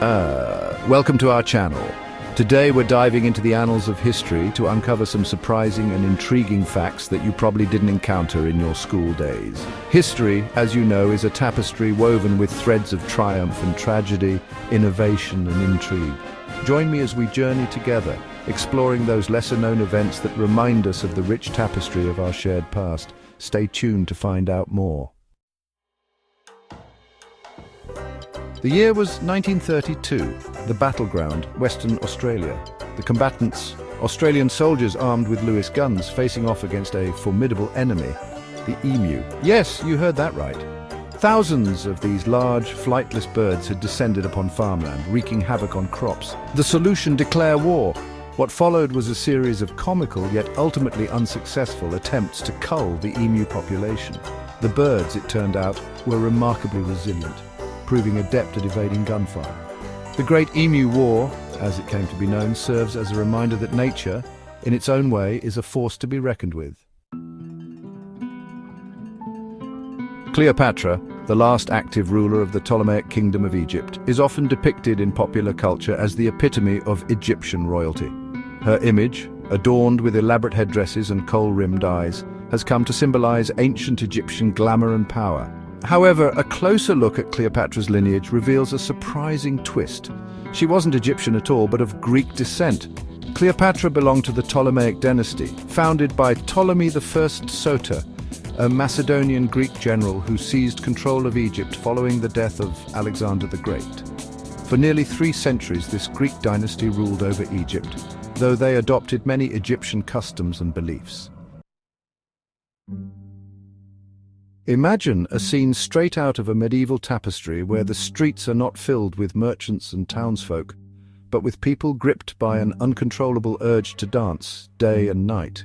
Welcome to our channel. Today we're diving into the annals of history to uncover some surprising and intriguing facts that you probably didn't encounter in your school days. History, as you know, is a tapestry woven with threads of triumph and tragedy, innovation and intrigue. Join me as we journey together, exploring those lesser-known events that remind us of the rich tapestry of our shared past. Stay tuned to find out more. The year was 1932, the battleground, Western Australia. The combatants, Australian soldiers armed with Lewis guns, facing off against a formidable enemy, the emu. Yes, you heard that right. Thousands of these large, flightless birds had descended upon farmland, wreaking havoc on crops. The solution: declare war. What followed was a series of comical yet ultimately unsuccessful attempts to cull the emu population. The birds, it turned out, were remarkably resilient, proving adept at evading gunfire. The Great Emu War, as it came to be known, serves as a reminder that nature, in its own way, is a force to be reckoned with. Cleopatra, the last active ruler of the Ptolemaic Kingdom of Egypt, is often depicted in popular culture as the epitome of Egyptian royalty. Her image, adorned with elaborate headdresses and kohl-rimmed eyes, has come to symbolize ancient Egyptian glamour and power. However, a closer look at Cleopatra's lineage reveals a surprising twist. She wasn't Egyptian at all, but of Greek descent. Cleopatra belonged to the Ptolemaic dynasty, founded by Ptolemy I Soter, a Macedonian Greek general who seized control of Egypt following the death of Alexander the Great. For nearly 3 centuries, this Greek dynasty ruled over Egypt, though they adopted many Egyptian customs and beliefs. Imagine a scene straight out of a medieval tapestry where the streets are not filled with merchants and townsfolk, but with people gripped by an uncontrollable urge to dance day and night.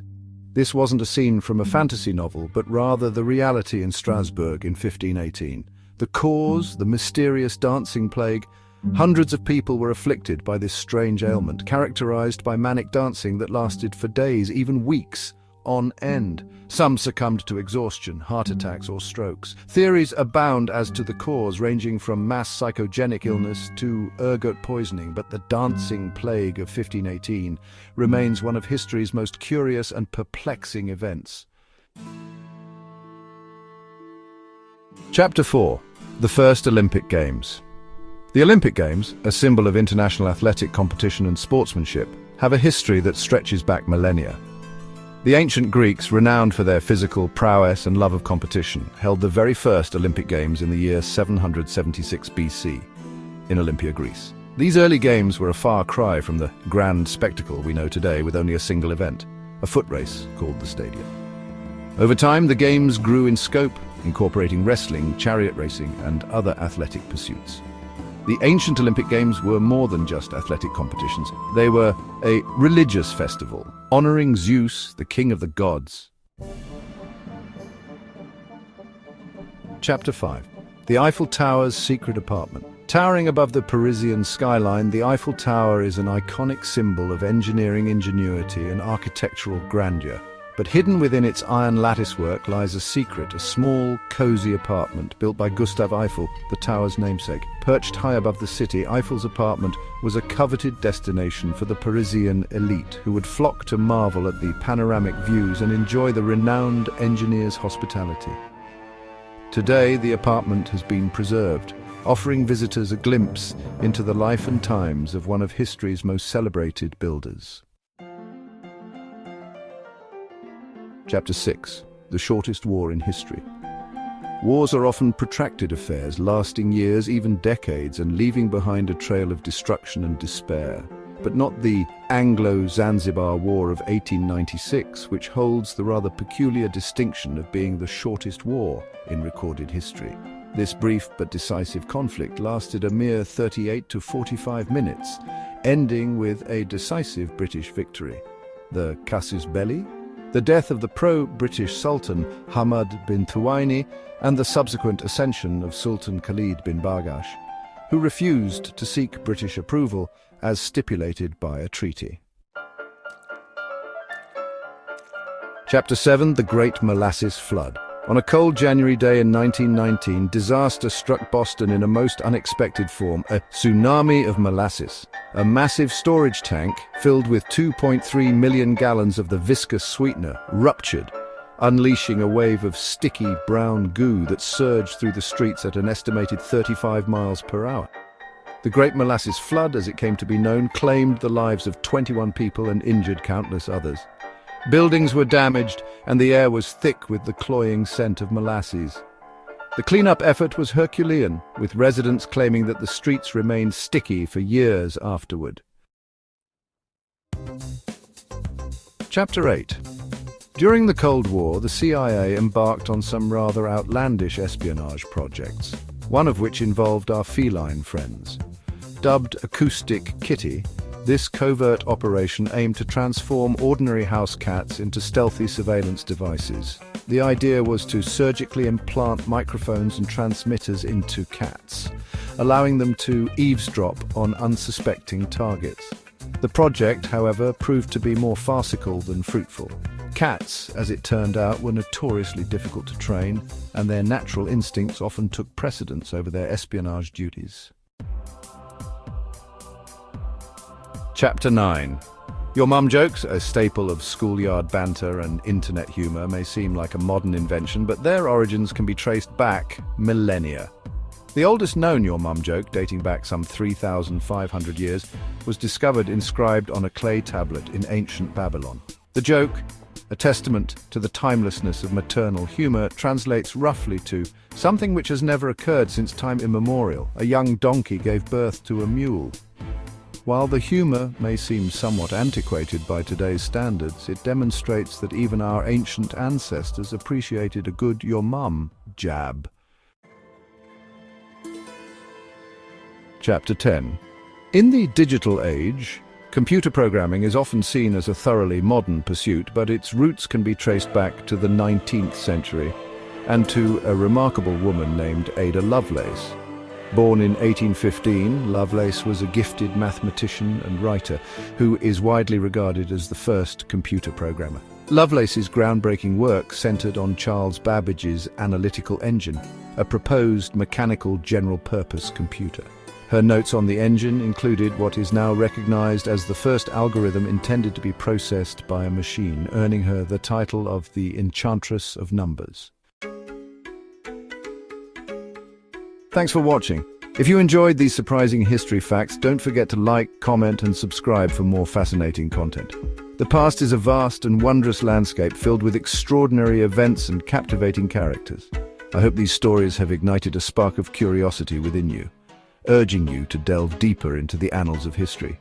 This wasn't a scene from a fantasy novel, but rather the reality in Strasbourg in 1518. The cause, the mysterious dancing plague. Hundreds of people were afflicted by this strange ailment, characterized by manic dancing that lasted for days, even weeks, on end. Some succumbed to exhaustion, heart attacks or strokes. Theories abound as to the cause, ranging from mass psychogenic illness to ergot poisoning, but the dancing plague of 1518 remains one of history's most curious and perplexing events. Chapter 4. The First Olympic Games. The Olympic Games, a symbol of international athletic competition and sportsmanship, have a history that stretches back millennia. The ancient Greeks, renowned for their physical prowess and love of competition, held the very first Olympic Games in the year 776 BC in Olympia, Greece. These early games were a far cry from the grand spectacle we know today, with only a single event, a foot race called the Stadium. Over time, the games grew in scope, incorporating wrestling, chariot racing, and other athletic pursuits. The ancient Olympic Games were more than just athletic competitions. They were a religious festival, honoring Zeus, the king of the gods. Chapter 5. The Eiffel Tower's secret apartment. Towering above the Parisian skyline, the Eiffel Tower is an iconic symbol of engineering ingenuity and architectural grandeur. But hidden within its iron latticework lies a secret, a small, cozy apartment built by Gustave Eiffel, the tower's namesake. Perched high above the city, Eiffel's apartment was a coveted destination for the Parisian elite, who would flock to marvel at the panoramic views and enjoy the renowned engineer's hospitality. Today, the apartment has been preserved, offering visitors a glimpse into the life and times of one of history's most celebrated builders. Chapter 6. The shortest war in history. Wars are often protracted affairs, lasting years, even decades, and leaving behind a trail of destruction and despair. But not the Anglo-Zanzibar War of 1896, which holds the rather peculiar distinction of being the shortest war in recorded history. This brief but decisive conflict lasted a mere 38 to 45 minutes, ending with a decisive British victory. The casus belli? The death of the pro-British Sultan Hamad bin Thuwaini and the subsequent ascension of Sultan Khalid bin Bargash, who refused to seek British approval as stipulated by a treaty. Chapter 7. The Great Molasses Flood. On a cold January day in 1919, disaster struck Boston in a most unexpected form, a tsunami of molasses. A massive storage tank, filled with 2.3 million gallons of the viscous sweetener, ruptured, unleashing a wave of sticky brown goo that surged through the streets at an estimated 35 miles per hour. The Great Molasses Flood, as it came to be known, claimed the lives of 21 people and injured countless others. Buildings were damaged, and the air was thick with the cloying scent of molasses. The cleanup effort was Herculean, with residents claiming that the streets remained sticky for years afterward. Chapter 8. During the Cold War, the CIA embarked on some rather outlandish espionage projects, one of which involved our feline friends. Dubbed Acoustic Kitty, this covert operation aimed to transform ordinary house cats into stealthy surveillance devices. The idea was to surgically implant microphones and transmitters into cats, allowing them to eavesdrop on unsuspecting targets. The project, however, proved to be more farcical than fruitful. Cats, as it turned out, were notoriously difficult to train, and their natural instincts often took precedence over their espionage duties. Chapter 9. Your mum jokes, a staple of schoolyard banter and internet humor, may seem like a modern invention, but their origins can be traced back millennia. The oldest known your mum joke, dating back some 3,500 years, was discovered inscribed on a clay tablet in ancient Babylon. The joke, a testament to the timelessness of maternal humor, translates roughly to something which has never occurred since time immemorial. A young donkey gave birth to a mule. While the humor may seem somewhat antiquated by today's standards, it demonstrates that even our ancient ancestors appreciated a good "your mum" jab. Chapter 10. In the digital age, computer programming is often seen as a thoroughly modern pursuit, but its roots can be traced back to the 19th century and to a remarkable woman named Ada Lovelace. Born in 1815, Lovelace was a gifted mathematician and writer who is widely regarded as the first computer programmer. Lovelace's groundbreaking work centered on Charles Babbage's analytical engine, a proposed mechanical general-purpose computer. Her notes on the engine included what is now recognized as the first algorithm intended to be processed by a machine, earning her the title of the Enchantress of Numbers. Thanks for watching. If you enjoyed these surprising history facts, don't forget to like, comment, and subscribe for more fascinating content. The past is a vast and wondrous landscape filled with extraordinary events and captivating characters. I hope these stories have ignited a spark of curiosity within you, urging you to delve deeper into the annals of history.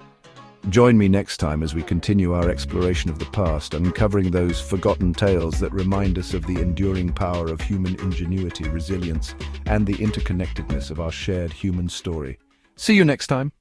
Join me next time as we continue our exploration of the past, uncovering those forgotten tales that remind us of the enduring power of human ingenuity, resilience, and the interconnectedness of our shared human story. See you next time.